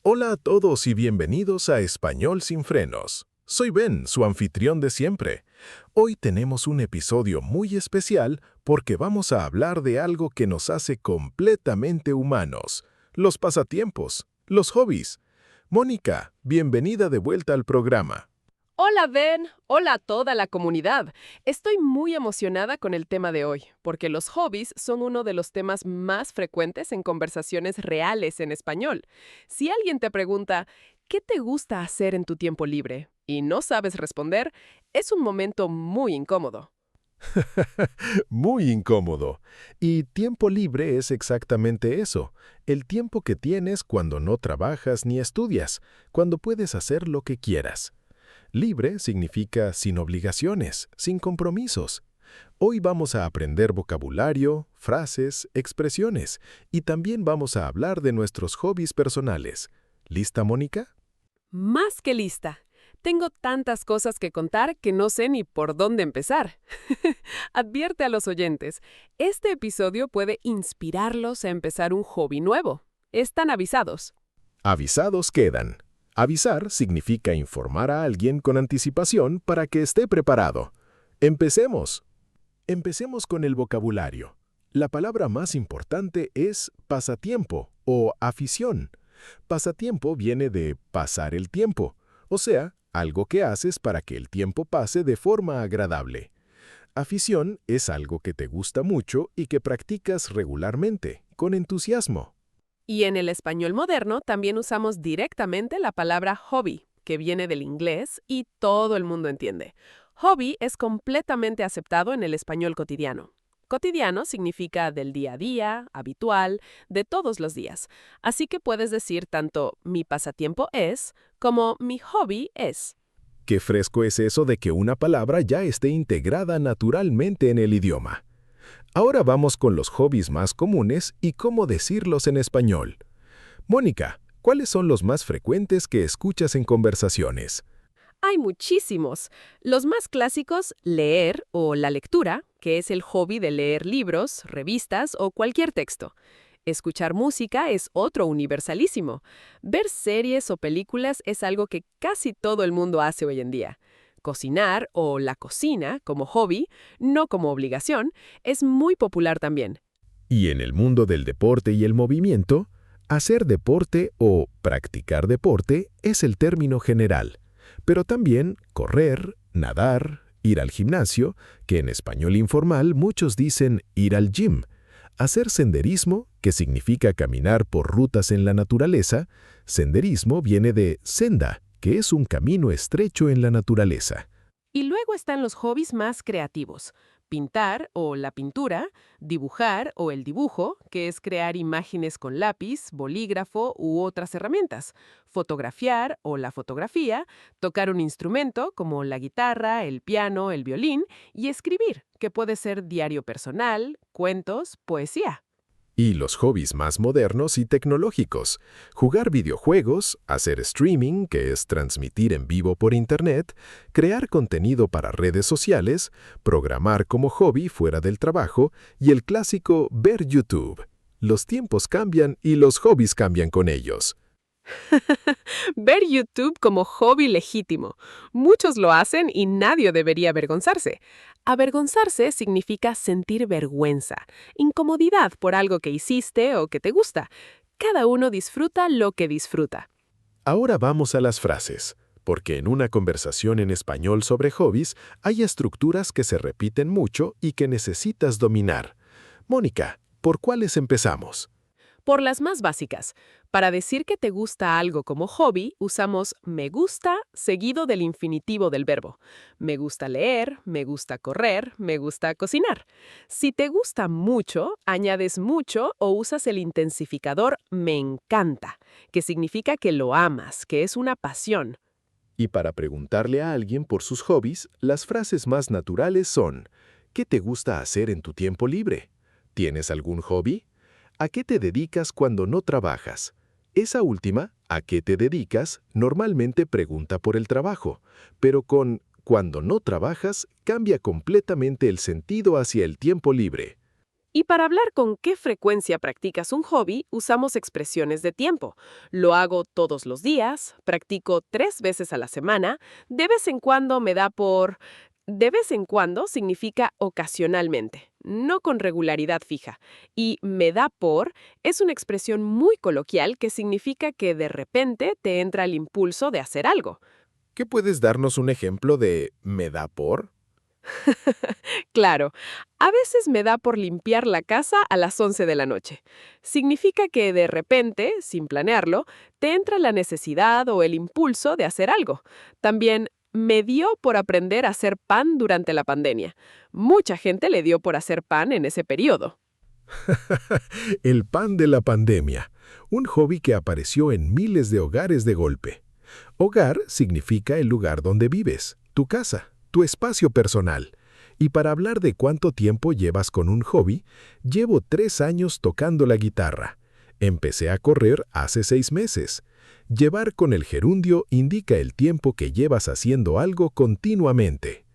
Hola a todos y bienvenidos a Español sin frenos. Soy Ben, su anfitrión de siempre. Hoy tenemos un episodio muy especial porque vamos a hablar de algo que nos hace completamente humanos: los pasatiempos, los hobbies. Mónica, bienvenida de vuelta al programa. Hola Ben, hola a toda la comunidad. Estoy muy emocionada con el tema de hoy, porque los hobbies son uno de los temas más frecuentes en conversaciones reales en español. Si alguien te pregunta, ¿qué te gusta hacer en tu tiempo libre? Y no sabes responder, es un momento muy incómodo. Muy incómodo. Y tiempo libre es exactamente eso: el tiempo que tienes cuando no trabajas ni estudias, cuando puedes hacer lo que quieras. Libre significa sin obligaciones, sin compromisos. Hoy vamos a aprender vocabulario, frases, expresiones, y también vamos a hablar de nuestros hobbies personales. ¿Lista, Mónica? Más que lista. Tengo tantas cosas que contar que no sé ni por dónde empezar. Advierte a los oyentes, este episodio puede inspirarlos a empezar un hobby nuevo. Están avisados. Avisados quedan. Avisar significa informar a alguien con anticipación para que esté preparado. Empecemos. Empecemos con el vocabulario. La palabra más importante es pasatiempo o afición. Pasatiempo viene de pasar el tiempo, o sea, algo que haces para que el tiempo pase de forma agradable. Afición es algo que te gusta mucho y que practicas regularmente, con entusiasmo. Y en el español moderno también usamos directamente la palabra hobby, que viene del inglés y todo el mundo entiende. Hobby es completamente aceptado en el español cotidiano. Cotidiano significa del día a día, habitual, de todos los días. Así que puedes decir tanto mi pasatiempo es como mi hobby es. Qué fresco es eso de que una palabra ya esté integrada naturalmente en el idioma. Ahora vamos con los hobbies más comunes y cómo decirlos en español. Mónica, ¿cuáles son los más frecuentes que escuchas en conversaciones? Hay muchísimos. Los más clásicos, leer o la lectura, que es el hobby de leer libros, revistas o cualquier texto. Escuchar música es otro universalísimo. Ver series o películas es algo que casi todo el mundo hace hoy en día. Cocinar o la cocina como hobby, no como obligación, es muy popular también. Y en el mundo del deporte y el movimiento, hacer deporte o practicar deporte es el término general. Pero también correr, nadar, ir al gimnasio, que en español informal muchos dicen ir al gym. Hacer senderismo, que significa caminar por rutas en la naturaleza. Senderismo viene de senda, que es un camino estrecho en la naturaleza. Y luego están los hobbies más creativos. Pintar o la pintura, dibujar o el dibujo, que es crear imágenes con lápiz, bolígrafo u otras herramientas. Fotografiar o la fotografía, tocar un instrumento como la guitarra, el piano, el violín, y escribir, que puede ser diario personal, cuentos, poesía. Y los hobbies más modernos y tecnológicos: jugar videojuegos, hacer streaming, que es transmitir en vivo por Internet, crear contenido para redes sociales, programar como hobby fuera del trabajo y el clásico ver YouTube. Los tiempos cambian y los hobbies cambian con ellos. Ver YouTube como hobby legítimo. Muchos lo hacen y nadie debería avergonzarse. Avergonzarse significa sentir vergüenza, incomodidad por algo que hiciste o que te gusta. Cada uno disfruta lo que disfruta. Ahora vamos a las frases, porque en una conversación en español sobre hobbies hay estructuras que se repiten mucho y que necesitas dominar. Mónica, ¿por cuáles empezamos? Por las más básicas, para decir que te gusta algo como hobby, usamos me gusta seguido del infinitivo del verbo. Me gusta leer, me gusta correr, me gusta cocinar. Si te gusta mucho, añades mucho o usas el intensificador me encanta, que significa que lo amas, que es una pasión. Y para preguntarle a alguien por sus hobbies, las frases más naturales son: ¿qué te gusta hacer en tu tiempo libre? ¿Tienes algún hobby? ¿A qué te dedicas cuando no trabajas? Esa última, ¿a qué te dedicas?, normalmente pregunta por el trabajo, pero con cuando no trabajas cambia completamente el sentido hacia el tiempo libre. Y para hablar con qué frecuencia practicas un hobby, usamos expresiones de tiempo. Lo hago todos los días, practico 3 veces a la semana, de vez en cuando me da por... De vez en cuando significa ocasionalmente, no con regularidad fija. Y me da por es una expresión muy coloquial que significa que de repente te entra el impulso de hacer algo. ¿Qué puedes darnos un ejemplo de me da por? Claro, a veces me da por limpiar la casa a las 11 de la noche. Significa que de repente, sin planearlo, te entra la necesidad o el impulso de hacer algo. También me dio por aprender a hacer pan durante la pandemia. Mucha gente le dio por hacer pan en ese periodo. El pan de la pandemia, un hobby que apareció en miles de hogares de golpe. Hogar significa el lugar donde vives, tu casa, tu espacio personal. Y para hablar de cuánto tiempo llevas con un hobby, llevo 3 años tocando la guitarra. Empecé a correr hace 6 meses. Llevar con el gerundio indica el tiempo que llevas haciendo algo continuamente.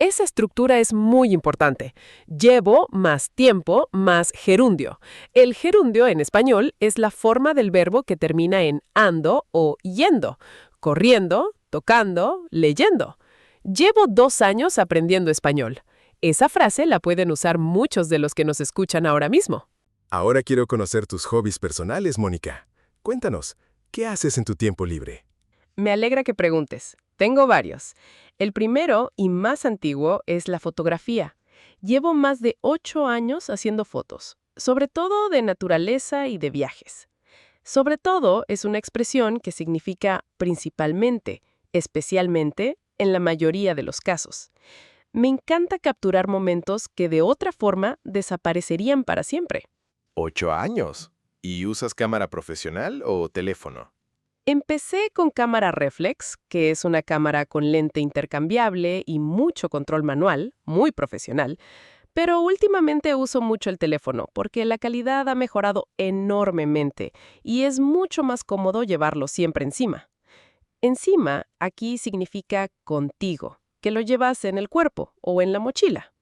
Esa estructura es muy importante. Llevo más tiempo más gerundio. El gerundio en español es la forma del verbo que termina en ando o yendo, corriendo, tocando, leyendo. Llevo 2 años aprendiendo español. Esa frase la pueden usar muchos de los que nos escuchan ahora mismo. Ahora quiero conocer tus hobbies personales, Mónica. Cuéntanos, ¿qué haces en tu tiempo libre? Me alegra que preguntes. Tengo varios. El primero y más antiguo es la fotografía. Llevo más de 8 años haciendo fotos, sobre todo de naturaleza y de viajes. Sobre todo es una expresión que significa principalmente, especialmente, en la mayoría de los casos. Me encanta capturar momentos que de otra forma desaparecerían para siempre. 8 años. ¿Y usas cámara profesional o teléfono? Empecé con cámara reflex, que es una cámara con lente intercambiable y mucho control manual, muy profesional, pero últimamente uso mucho el teléfono porque la calidad ha mejorado enormemente y es mucho más cómodo llevarlo siempre encima. Encima, aquí significa contigo, que lo llevas en el cuerpo o en la mochila.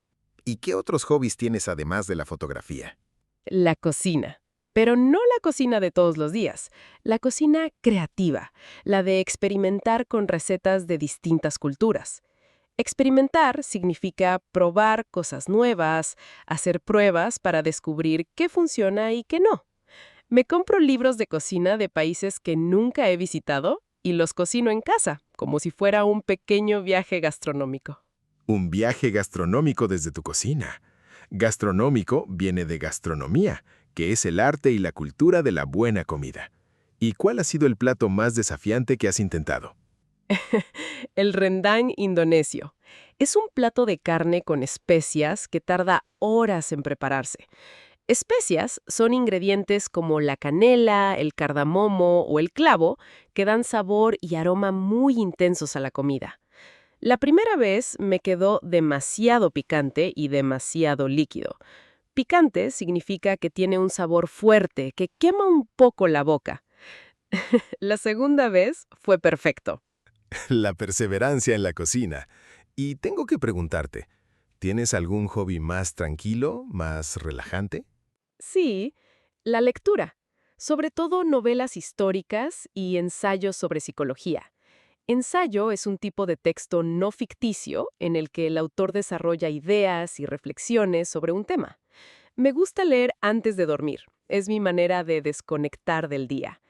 ¿Y qué otros hobbies tienes además de la fotografía? La cocina. Pero no la cocina de todos los días, la cocina creativa, la de experimentar con recetas de distintas culturas. Experimentar significa probar cosas nuevas, hacer pruebas para descubrir qué funciona y qué no. Me compro libros de cocina de países que nunca he visitado y los cocino en casa, como si fuera un pequeño viaje gastronómico. Un viaje gastronómico desde tu cocina. Gastronómico viene de gastronomía, que es el arte y la cultura de la buena comida. ¿Y cuál ha sido el plato más desafiante que has intentado? El rendang indonesio. Es un plato de carne con especias que tarda horas en prepararse. Especias son ingredientes como la canela, el cardamomo o el clavo que dan sabor y aroma muy intensos a la comida. La primera vez me quedó demasiado picante y demasiado líquido. Picante significa que tiene un sabor fuerte que quema un poco la boca. La segunda vez fue perfecto. La perseverancia en la cocina. Y tengo que preguntarte, ¿tienes algún hobby más tranquilo, más relajante? Sí, la lectura, sobre todo novelas históricas y ensayos sobre psicología. Ensayo es un tipo de texto no ficticio en el que el autor desarrolla ideas y reflexiones sobre un tema. Me gusta leer antes de dormir. Es mi manera de desconectar del día.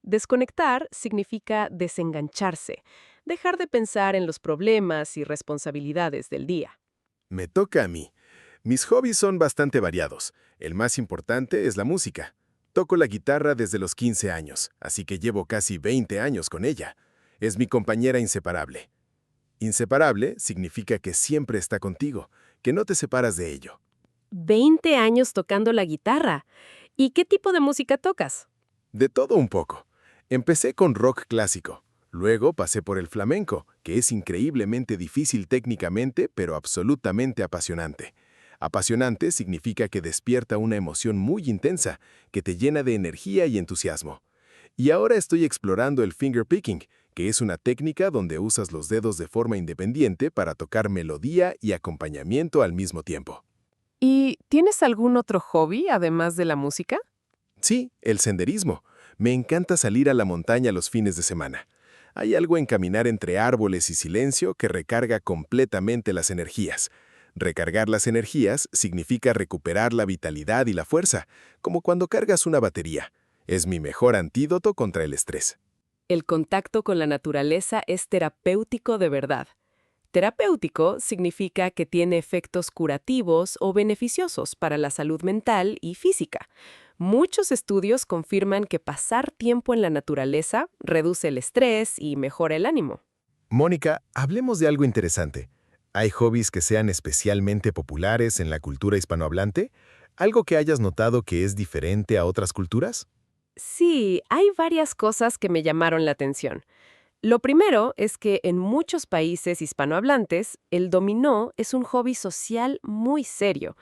Desconectar significa desengancharse, dejar de pensar en los problemas y responsabilidades del día. Me toca a mí. Mis hobbies son bastante variados. El más importante es la música. Toco la guitarra desde los 15 años, así que llevo casi 20 años con ella. Es mi compañera inseparable. Inseparable significa que siempre está contigo, que no te separas de ello. 20 años tocando la guitarra. ¿Y qué tipo de música tocas? De todo un poco. Empecé con rock clásico. Luego pasé por el flamenco, que es increíblemente difícil técnicamente, pero absolutamente apasionante. Apasionante significa que despierta una emoción muy intensa, que te llena de energía y entusiasmo. Y ahora estoy explorando el fingerpicking, que es una técnica donde usas los dedos de forma independiente para tocar melodía y acompañamiento al mismo tiempo. ¿Y tienes algún otro hobby además de la música? Sí, el senderismo. Me encanta salir a la montaña los fines de semana. Hay algo en caminar entre árboles y silencio que recarga completamente las energías. Recargar las energías significa recuperar la vitalidad y la fuerza, como cuando cargas una batería. Es mi mejor antídoto contra el estrés. El contacto con la naturaleza es terapéutico de verdad. Terapéutico significa que tiene efectos curativos o beneficiosos para la salud mental y física. Muchos estudios confirman que pasar tiempo en la naturaleza reduce el estrés y mejora el ánimo. Mónica, hablemos de algo interesante. ¿Hay hobbies que sean especialmente populares en la cultura hispanohablante? ¿Algo que hayas notado que es diferente a otras culturas? Sí, hay varias cosas que me llamaron la atención. Lo primero es que en muchos países hispanohablantes, el dominó es un hobby social muy serio.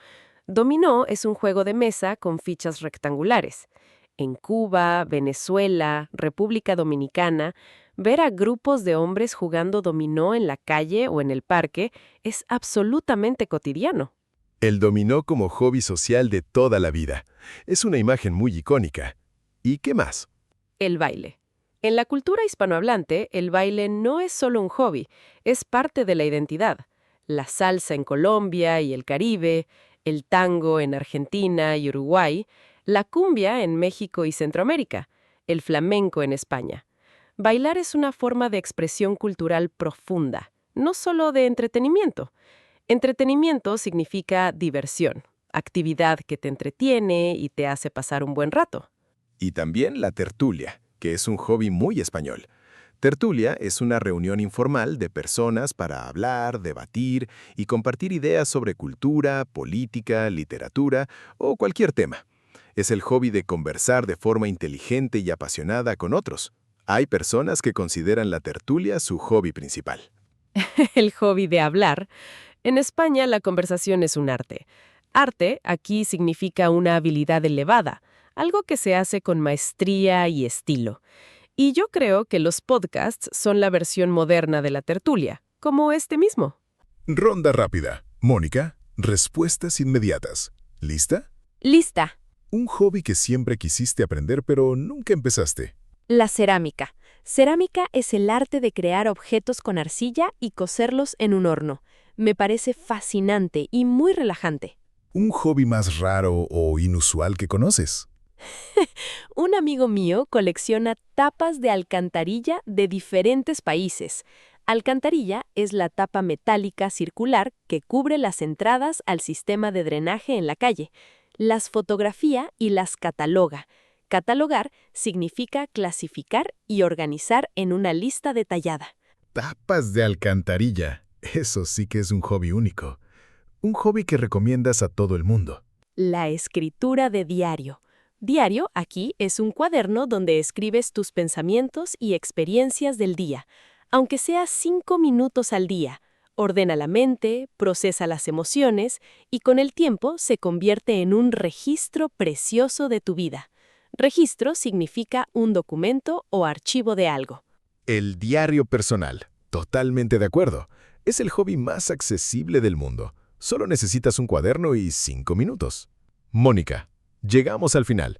Dominó es un juego de mesa con fichas rectangulares. En Cuba, Venezuela, República Dominicana, ver a grupos de hombres jugando dominó en la calle o en el parque es absolutamente cotidiano. El dominó como hobby social de toda la vida. Es una imagen muy icónica. ¿Y qué más? El baile. En la cultura hispanohablante, el baile no es solo un hobby, es parte de la identidad. La salsa en Colombia y el Caribe, el tango en Argentina y Uruguay, la cumbia en México y Centroamérica, el flamenco en España. Bailar es una forma de expresión cultural profunda, no solo de entretenimiento. Entretenimiento significa diversión, actividad que te entretiene y te hace pasar un buen rato. Y también la tertulia, que es un hobby muy español. Tertulia es una reunión informal de personas para hablar, debatir y compartir ideas sobre cultura, política, literatura o cualquier tema. Es el hobby de conversar de forma inteligente y apasionada con otros. Hay personas que consideran la tertulia su hobby principal. El hobby de hablar. En España la conversación es un arte. Arte aquí significa una habilidad elevada, algo que se hace con maestría y estilo. Y yo creo que los podcasts son la versión moderna de la tertulia, como este mismo. Ronda rápida. Mónica, respuestas inmediatas. ¿Lista? Lista. Un hobby que siempre quisiste aprender pero nunca empezaste. La cerámica. Cerámica es el arte de crear objetos con arcilla y cocerlos en un horno. Me parece fascinante y muy relajante. ¿Un hobby más raro o inusual que conoces? Un amigo mío colecciona tapas de alcantarilla de diferentes países. Alcantarilla es la tapa metálica circular que cubre las entradas al sistema de drenaje en la calle. Las fotografía y las cataloga. Catalogar significa clasificar y organizar en una lista detallada. Tapas de alcantarilla. Eso sí que es un hobby único. Un hobby que recomiendas a todo el mundo. La escritura de diario. Diario aquí es un cuaderno donde escribes tus pensamientos y experiencias del día, aunque sea 5 minutos al día. Ordena la mente, procesa las emociones y con el tiempo se convierte en un registro precioso de tu vida. Registro significa un documento o archivo de algo. El diario personal. Totalmente de acuerdo. Es el hobby más accesible del mundo. Solo necesitas un cuaderno y 5 minutos. Mónica, llegamos al final.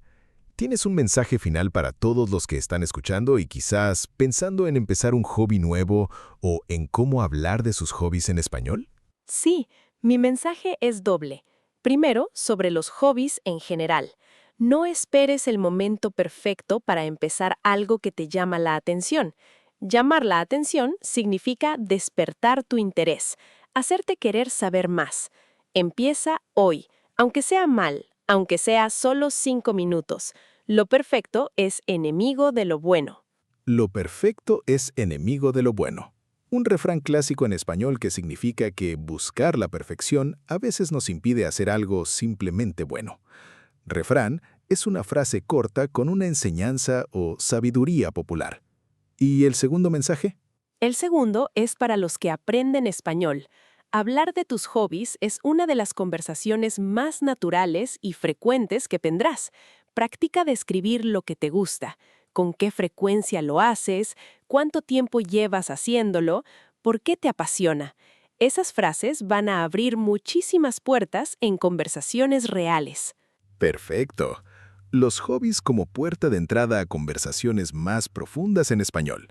¿Tienes un mensaje final para todos los que están escuchando y quizás pensando en empezar un hobby nuevo o en cómo hablar de sus hobbies en español? Sí, mi mensaje es doble. Primero, sobre los hobbies en general. No esperes el momento perfecto para empezar algo que te llama la atención. Llamar la atención significa despertar tu interés, hacerte querer saber más. Empieza hoy, aunque sea mal, aunque sea solo 5 minutos. Lo perfecto es enemigo de lo bueno. Lo perfecto es enemigo de lo bueno. Un refrán clásico en español que significa que buscar la perfección a veces nos impide hacer algo simplemente bueno. Refrán es una frase corta con una enseñanza o sabiduría popular. ¿Y el segundo mensaje? El segundo es para los que aprenden español. Hablar de tus hobbies es una de las conversaciones más naturales y frecuentes que tendrás. Practica describir lo que te gusta, con qué frecuencia lo haces, cuánto tiempo llevas haciéndolo, por qué te apasiona. Esas frases van a abrir muchísimas puertas en conversaciones reales. Perfecto. Los hobbies como puerta de entrada a conversaciones más profundas en español.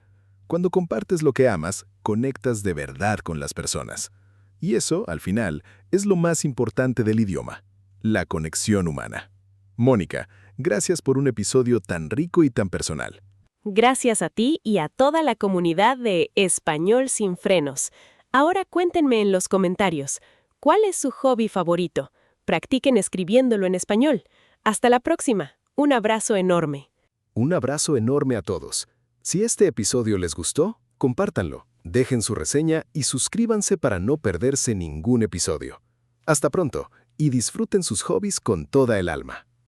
Cuando compartes lo que amas, conectas de verdad con las personas. Y eso, al final, es lo más importante del idioma, la conexión humana. Mónica, gracias por un episodio tan rico y tan personal. Gracias a ti y a toda la comunidad de Español sin frenos. Ahora cuéntenme en los comentarios, ¿cuál es su hobby favorito? Practiquen escribiéndolo en español. Hasta la próxima. Un abrazo enorme. Un abrazo enorme a todos. Si este episodio les gustó, compártanlo, dejen su reseña y suscríbanse para no perderse ningún episodio. Hasta pronto y disfruten sus hobbies con toda el alma.